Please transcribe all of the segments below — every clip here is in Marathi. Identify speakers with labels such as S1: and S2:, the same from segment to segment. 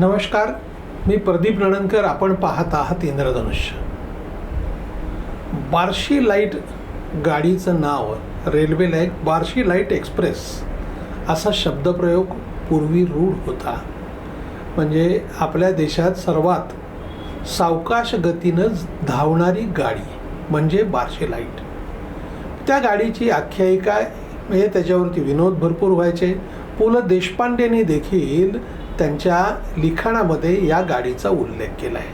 S1: नमस्कार, मी प्रदीप नणनकर. आपण पाहत आहात इंद्रधनुष्य. बार्शी लाईट गाडीचं नाव railway light Barshi light express असा शब्दप्रयोग पूर्वी रूढ होता. म्हणजे आपल्या देशात सर्वात सावकाश गतीनं धावणारी गाडी म्हणजे बार्शी लाईट. त्या गाडीची आख्यायिका म्हणजे त्याच्यावरती विनोद भरपूर व्हायचे. पु ल देशपांडेंनी देखील त्यांच्या लिखाणामध्ये या गाडीचा उल्लेख केला आहे.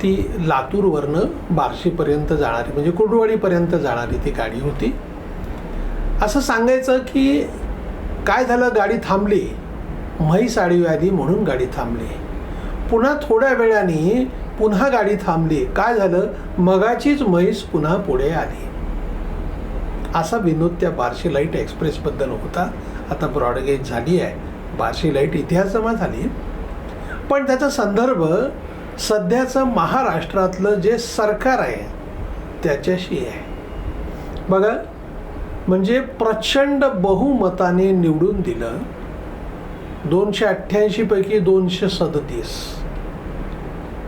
S1: ती लातूरवरनं बार्शीपर्यंत जाणारी म्हणजे कुर्डुवाडीपर्यंत जाणारी ती गाडी होती. असं सांगायचं की काय झालं, गाडी थांबली, म्हैस आडवी आली म्हणून गाडी थांबली. पुन्हा थोड्या वेळाने पुन्हा गाडी थांबली, काय झालं, मगाचीच म्हैस पुन्हा पुढे आली. असा विनोद त्या बार्शी लाईट एक्सप्रेसबद्दल होता. आता ब्रॉडगेज झाली आहे, बार्शी लाईट इतिहास जमा झाली. पण त्याचा संदर्भ सध्याचं महाराष्ट्रातलं जे सरकार आहे त्याच्याशी आहे. बघा, म्हणजे प्रचंड बहुमताने निवडून दिलं, 288 पैकी 237.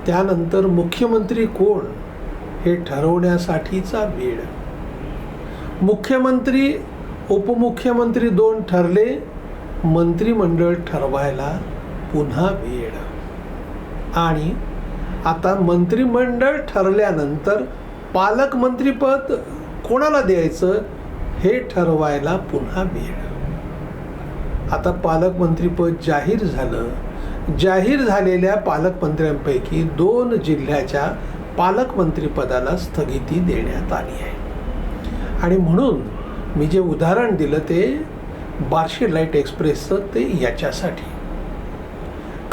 S1: त्यानंतर मुख्यमंत्री कोण हे ठरवण्यासाठीचा वेळ. मुख्यमंत्री उपमुख्यमंत्री 2 ठरले, मंत्रिमंडळ ठरवायला पुन्हा वेळ. आणि आता मंत्रिमंडळ ठरल्यानंतर पालकमंत्रीपद कोणाला द्यायचं हे ठरवायला पुन्हा वेळ. आता पालकमंत्रीपद जाहीर झालं. जाहीर झालेल्या पालकमंत्र्यांपैकी 2 जिल्ह्याच्या पालकमंत्रीपदाला स्थगिती देण्यात आली आहे. आणि म्हणून मी जे उदाहरण दिलं ते बार्शी लाईट एक्सप्रेसचं, ते याच्यासाठी.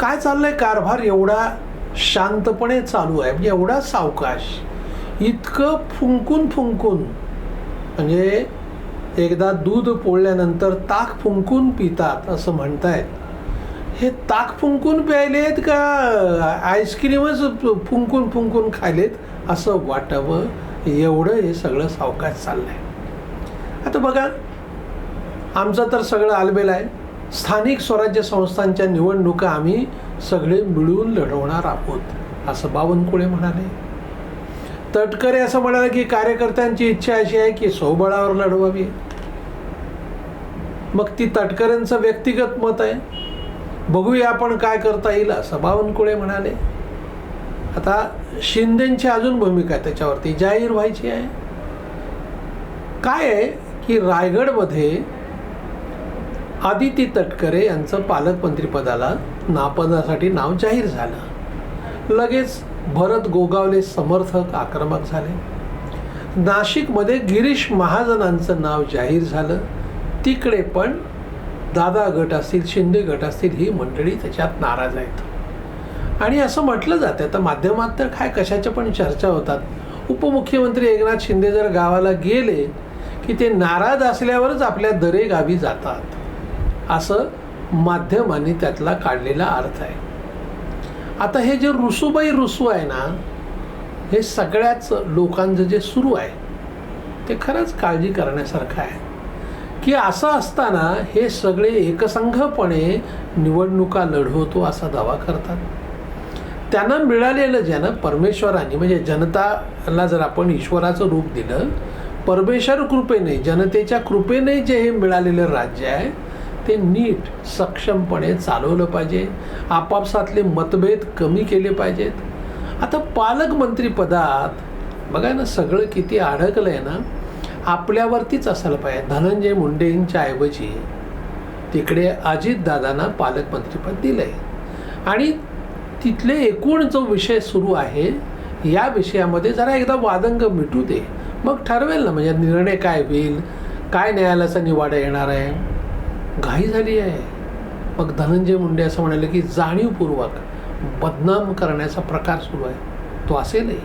S1: काय चाललंय कारभार एवढा शांतपणे चालू आहे, म्हणजे एवढा सावकाश, इतकं फुंकून फुंकून. म्हणजे एकदा दूध पोळल्यानंतर ताक फुंकून पितात असं म्हणतायत. हे ताक फुंकून प्यायलेत का आईस्क्रीमच फुंकून फुंकून खायलेत असं वाटावं, एवढं हे सगळं सावकाश चाललंय. आता बघा, आमचं तर सगळं आलबेल आहे. स्थानिक स्वराज्य संस्थांच्या निवडणुका आम्ही सगळे मिळून लढवणार आहोत असं बावनकुळे म्हणाले. तटकरे असं म्हणाले की कार्यकर्त्यांची इच्छा अशी आहे की स्वबळावर लढवावी. मग ती तटकरेंचं व्यक्तिगत मत आहे, बघूया आपण काय करता येईल असं बावनकुळे म्हणाले. आता शिंदेची अजून भूमिका आहे, त्याच्यावरती जाहीर व्हायची आहे. काय आहे की रायगडमध्ये आदिती तटकरे यांचं पालकमंत्रीपदाला नापदासाठी नाव जाहीर झालं. लगेच भरत गोगावले समर्थक आक्रमक झाले. नाशिकमध्ये गिरीश महाजनांचं नाव जाहीर झालं. तिकडे पण दादा गट असतील, शिंदे गट असतील, ही मंडळी त्याच्यात नाराज आहेत. आणि असं म्हटलं जातं, आता माध्यमात तर काय कशाच्या पण चर्चा होतात. उपमुख्यमंत्री एकनाथ शिंदे जर गावाला गेले की ते नाराज असल्यावरच आपल्या दरे गावी जातात, असं माध्यमांनी त्यातला काढलेला अर्थ आहे. आता हे जे रुसूबाई रुसू आहे ना, हे सगळ्याच लोकांचं जे सुरू आहे ते खरंच काळजी करण्यासारखं आहे. की असं असताना हे सगळे एकसंघपणे निवडणुका लढवतो असा दावा करतात. त्यांना मिळालेलं ज्यानं परमेश्वरांनी, म्हणजे जनताला जर आपण ईश्वराचं रूप दिलं, परमेश्वर कृपेने, जनतेच्या कृपेने जे हे मिळालेलं राज्य आहे ते नीट सक्षमपणे चालवलं पाहिजे. आपापसातले मतभेद कमी केले पाहिजेत. आता पालकमंत्रीपदात बघा ना, सगळं किती अडकलं आहे ना, आपल्यावरतीच असायला पाहिजे. धनंजय मुंडेंच्या ऐवजी तिकडे अजितदादांना पालकमंत्रीपद दिलं आहे. आणि तिथले एकूण जो विषय सुरू आहे या विषयामध्ये जरा एकदा वादंग मिटू दे, मग ठरवेल ना, म्हणजे निर्णय काय होईल, काय न्यायालयाचा निवाडा येणार आहे. घाई झाली आहे. मग धनंजय मुंडे असं म्हणाले की जाणीवपूर्वक बदनाम करण्याचा प्रकार सुरू आहे, तो असेलही.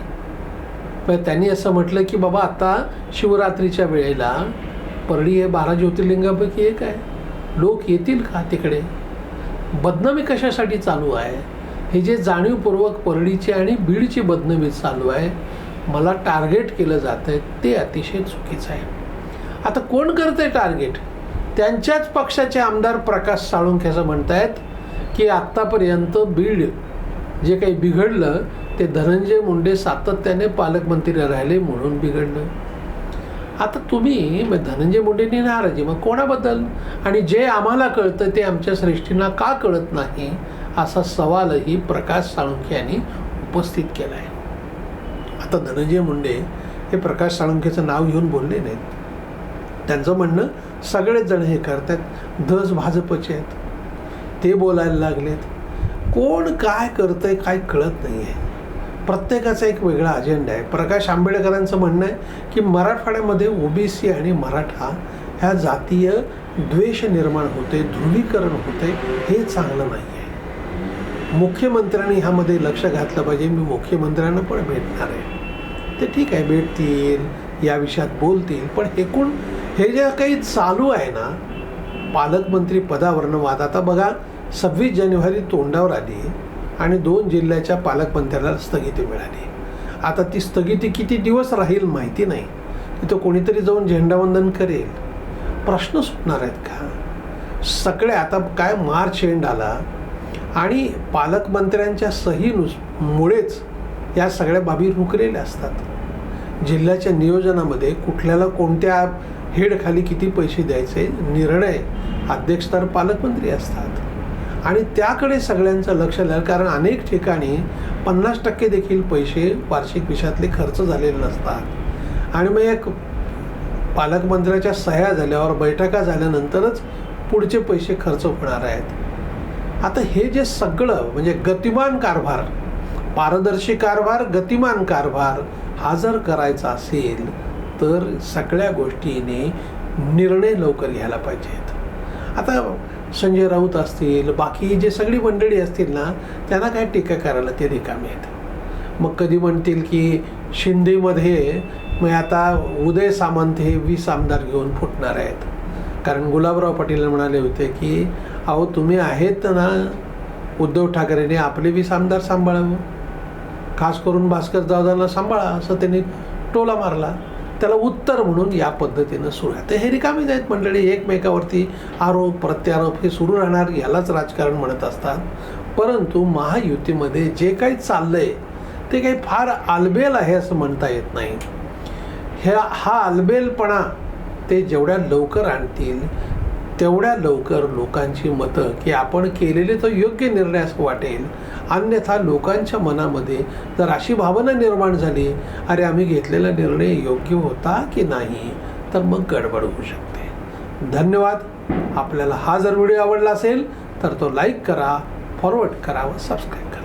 S1: पण त्यांनी असं म्हटलं की बाबा, आता शिवरात्रीच्या वेळेला परळी हे 12 ज्योतिर्लिंगापैकी एक आहे, लोक येतील का तिकडे. बदनामी कशासाठी चालू आहे, हे जे जाणीवपूर्वक परळीची आणि बीडची बदनामी चालू आहे, मला टार्गेट केलं जात आहे, ते अतिशय चुकीचं आहे. आता कोण करतंय टार्गेट? त्यांच्याच पक्षाचे आमदार प्रकाश साळुंखे असं म्हणतायत की आत्तापर्यंत बीड जे काही बिघडलं ते धनंजय मुंडे सातत्याने पालकमंत्री राहिले म्हणून बिघडलं. आता तुम्ही मग धनंजय मुंडेंनी नाराजी मग कोणाबद्दल, आणि जे आम्हाला कळतं ते आमच्या श्रेष्ठींना का कळत नाही असा सवालही प्रकाश साळुंखे यांनी उपस्थित केला आहे. आता धनंजय मुंडे हे प्रकाश साळुंखेचं नाव घेऊन बोलले नाहीत. त्यांचं म्हणणं सगळेच जण हे करतात, दस भाजपचे आहेत ते बोलायला लागलेत. कोण काय करतंय काय कळत नाही आहे. प्रत्येकाचा एक वेगळा अजेंडा आहे. प्रकाश आंबेडकरांचं म्हणणं आहे की मराठवाड्यामध्ये ओबीसी आणि मराठा ह्या जातीय द्वेष निर्माण होते, ध्रुवीकरण होते, हे चांगलं नाही आहे. मुख्यमंत्र्यांनी ह्यामध्ये लक्ष घातलं पाहिजे. मी मुख्यमंत्र्यांना पण भेटणार आहे. ते ठीक आहे, भेटतील, या विषयात बोलतील, पण एकूण हे जे काही चालू आहे ना पालकमंत्री पदावरनं वाद. आता बघा 26 जानेवारी तोंडावर आली आणि 2 जिल्ह्याच्या पालकमंत्र्याला स्थगिती मिळाली. आता ती स्थगिती किती दिवस राहील माहिती नाही. तिथं कोणीतरी जाऊन झेंडावंदन करेल, प्रश्न सुटणार आहेत का सगळे. आता काय मार्च एंड आला आणि पालकमंत्र्यांच्या मुळेच या सगळ्या बाबी रुकलेल्या असतात. जिल्ह्याच्या नियोजनामध्ये कुठल्याला कोणत्या हेडखाली किती पैसे द्यायचे निर्णय अध्यक्ष तर पालकमंत्री असतात आणि त्याकडे सगळ्यांचं लक्ष लागलं. कारण अनेक ठिकाणी 50% देखील पैसे वार्षिक विषयातले खर्च झालेले नसतात आणि मग एक पालकमंत्र्याच्या सह्या झाल्यावर बैठका झाल्यानंतरच पुढचे पैसे खर्च होणार आहेत. आता हे जे सगळं म्हणजे गतिमान कारभार, पारदर्शी कारभार, गतिमान कारभार हा जर करायचा असेल तर सगळ्या गोष्टीने निर्णय लवकर घ्यायला पाहिजेत. आता संजय राऊत असतील, बाकी जे सगळी मंडळी असतील ना, त्यांना काय टीका करायला ते रिकामे आहेत. मग कधी म्हणतील की शिंदेमध्ये मग आता उदय सामंत हे 20 आमदार घेऊन फुटणार आहेत. कारण गुलाबराव पाटील म्हणाले होते की अहो तुम्ही आहेत ना, उद्धव ठाकरेंनी आपले 20 आमदार सांभाळावं, खास करून भास्कर जाधवला सांभाळा, असं त्यांनी टोला मारला. त्याला उत्तर म्हणून या पद्धतीनं सुरू आहे. तर हे रिकामीच आहेत मंडळी, एकमेकावरती आरोप प्रत्यारोप हे सुरू राहणार, यालाच राजकारण म्हणत असतात. परंतु महायुतीमध्ये जे काही चाललंय ते काही फार आलबेल आहे असं म्हणता येत नाही. हा आलबेलपणा ते जेवढ्या लवकर आणतील तेवढ्या लवकर लोकांची मतं की आपण केलेले तर योग्य निर्णय असं वाटेल. अन्यथा लोकांच्या मनामध्ये जर अशी भावना निर्माण झाली अरे आम्ही घेतलेला निर्णय योग्य होता की नाही, तर मग गडबड होऊ शकते. धन्यवाद. आपल्याला हा जर व्हिडिओ आवडला असेल तर तो लाईक करा, फॉरवर्ड करा व सबस्क्राईब करा.